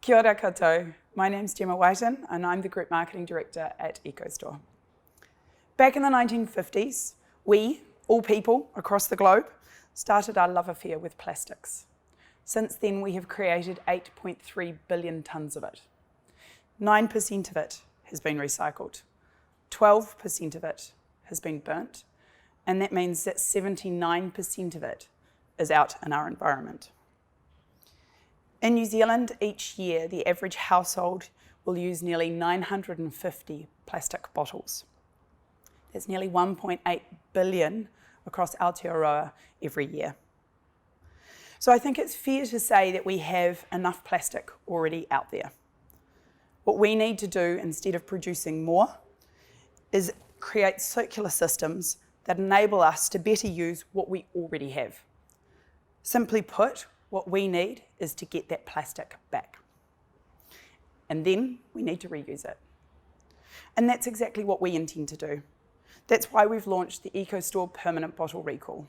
Kia ora koutou. My name's Gemma Whiten and I'm the Group Marketing Director at EcoStore. Back in the 1950s, we, all people across the globe, started our love affair with plastics. Since then, we have created 8.3 billion tonnes of it. 9% of it has been recycled. 12% of it has been burnt, and that means that 79% of it is out in our environment. In New Zealand, each year, the average household will use nearly 950 plastic bottles. There's nearly 1.8 billion across Aotearoa every year. So I think it's fair to say that we have enough plastic already out there. What we need to do, instead of producing more, is create circular systems that enable us to better use what we already have. Simply put, what we need is to get that plastic back. And then we need to reuse it. And that's exactly what we intend to do. That's why we've launched the EcoStore Permanent Bottle Recall.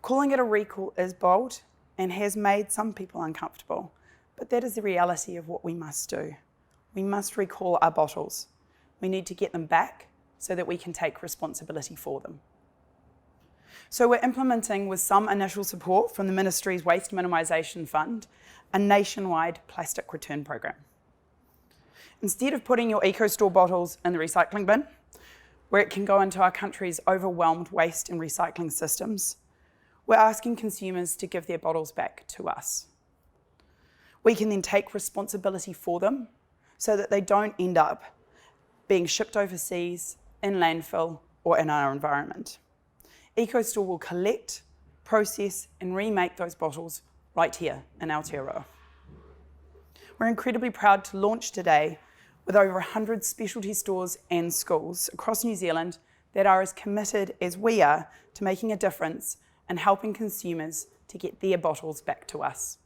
Calling it a recall is bold and has made some people uncomfortable, but that is the reality of what we must do. We must recall our bottles. We need to get them back so that we can take responsibility for them. So we're implementing, with some initial support from the Ministry's Waste Minimisation Fund, a nationwide plastic return program. Instead of putting your EcoStore bottles in the recycling bin, where it can go into our country's overwhelmed waste and recycling systems, we're asking consumers to give their bottles back to us. We can then take responsibility for them so that they don't end up being shipped overseas, in landfill, or in our environment. EcoStore will collect, process, and remake those bottles right here in Aotearoa. We're incredibly proud to launch today with over 100 specialty stores and schools across New Zealand that are as committed as we are to making a difference and helping consumers to get their bottles back to us.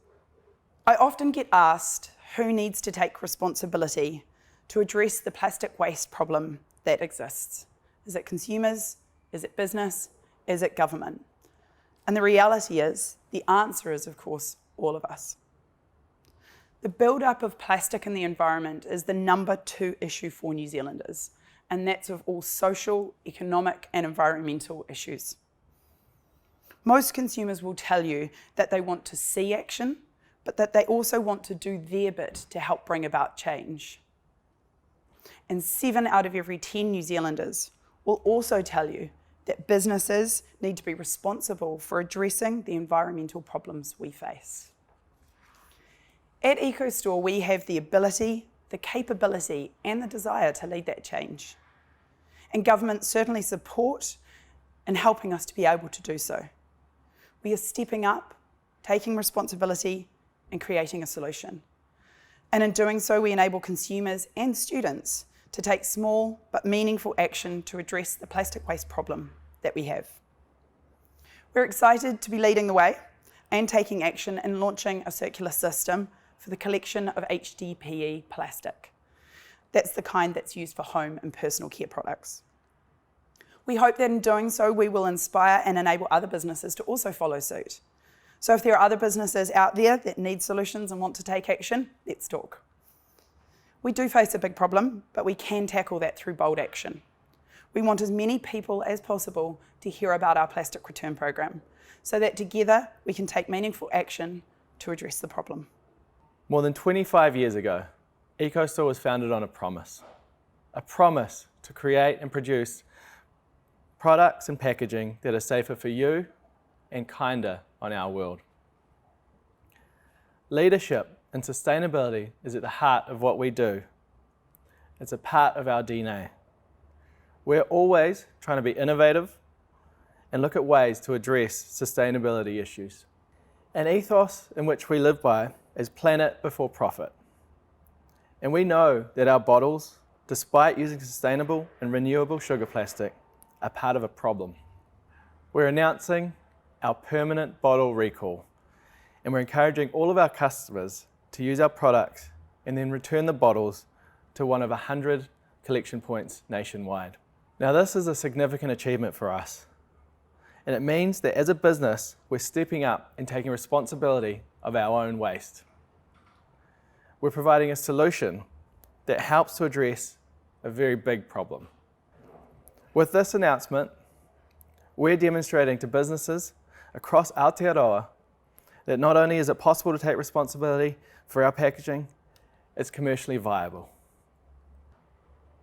I often get asked who needs to take responsibility to address the plastic waste problem that exists. Is it consumers? Is it business? Is it government? And the reality is, the answer is, of course, all of us. The build-up of plastic in the environment is the number 2 issue for New Zealanders, and that's of all social, economic, and environmental issues. Most consumers will tell you that they want to see action, but that they also want to do their bit to help bring about change. And 7 out of every 10 New Zealanders will also tell you that businesses need to be responsible for addressing the environmental problems we face. At EcoStore, we have the ability, the capability, and the desire to lead that change. And government certainly support in helping us to be able to do so. We are stepping up, taking responsibility, and creating a solution. And in doing so, we enable consumers and students to take small but meaningful action to address the plastic waste problem that we have. We're excited to be leading the way and taking action in launching a circular system for the collection of HDPE plastic. That's the kind that's used for home and personal care products. We hope that in doing so, we will inspire and enable other businesses to also follow suit. So if there are other businesses out there that need solutions and want to take action, let's talk. We do face a big problem, but we can tackle that through bold action. We want as many people as possible to hear about our plastic return program, so that together we can take meaningful action to address the problem. More than 25 years ago, EcoStore was founded on a promise to create and produce products and packaging that are safer for you and kinder on our world. Leadership and sustainability is at the heart of what we do. It's a part of our DNA. We're always trying to be innovative and look at ways to address sustainability issues. An ethos in which we live by is planet before profit. And we know that our bottles, despite using sustainable and renewable sugar plastic, are part of a problem. We're announcing our permanent bottle recall, and we're encouraging all of our customers to use our products and then return the bottles to one of 100 collection points nationwide. Now, this is a significant achievement for us, and it means that as a business, we're stepping up and taking responsibility of our own waste. We're providing a solution that helps to address a very big problem. With this announcement, we're demonstrating to businesses across Aotearoa that not only is it possible to take responsibility for our packaging, it's commercially viable.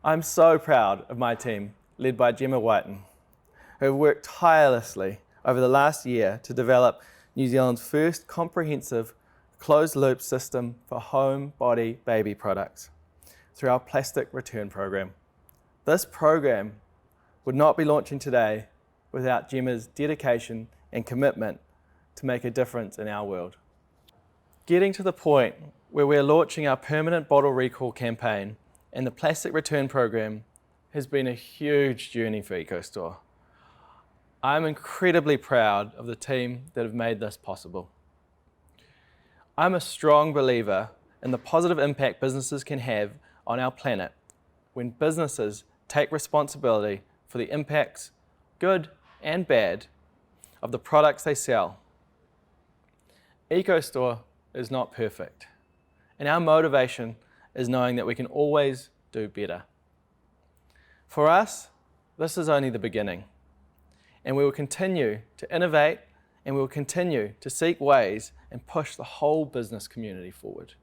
I'm so proud of my team, led by Gemma Whiten, who have worked tirelessly over the last year to develop New Zealand's first comprehensive closed-loop system for home, body, baby products through our plastic return program. This program would not be launching today without Gemma's dedication and commitment to make a difference in our world. Getting to the point where we're launching our permanent bottle recall campaign and the plastic return program has been a huge journey for EcoStore. I'm incredibly proud of the team that have made this possible. I'm a strong believer in the positive impact businesses can have on our planet when businesses take responsibility for the impacts, good and bad, of the products they sell. EcoStore is not perfect, and our motivation is knowing that we can always do better. For us, this is only the beginning, and we will continue to innovate and we will continue to seek ways and push the whole business community forward.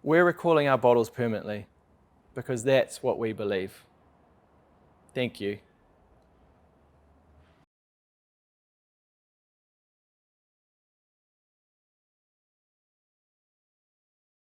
We're recalling our bottles permanently because that's what we believe. Thank you.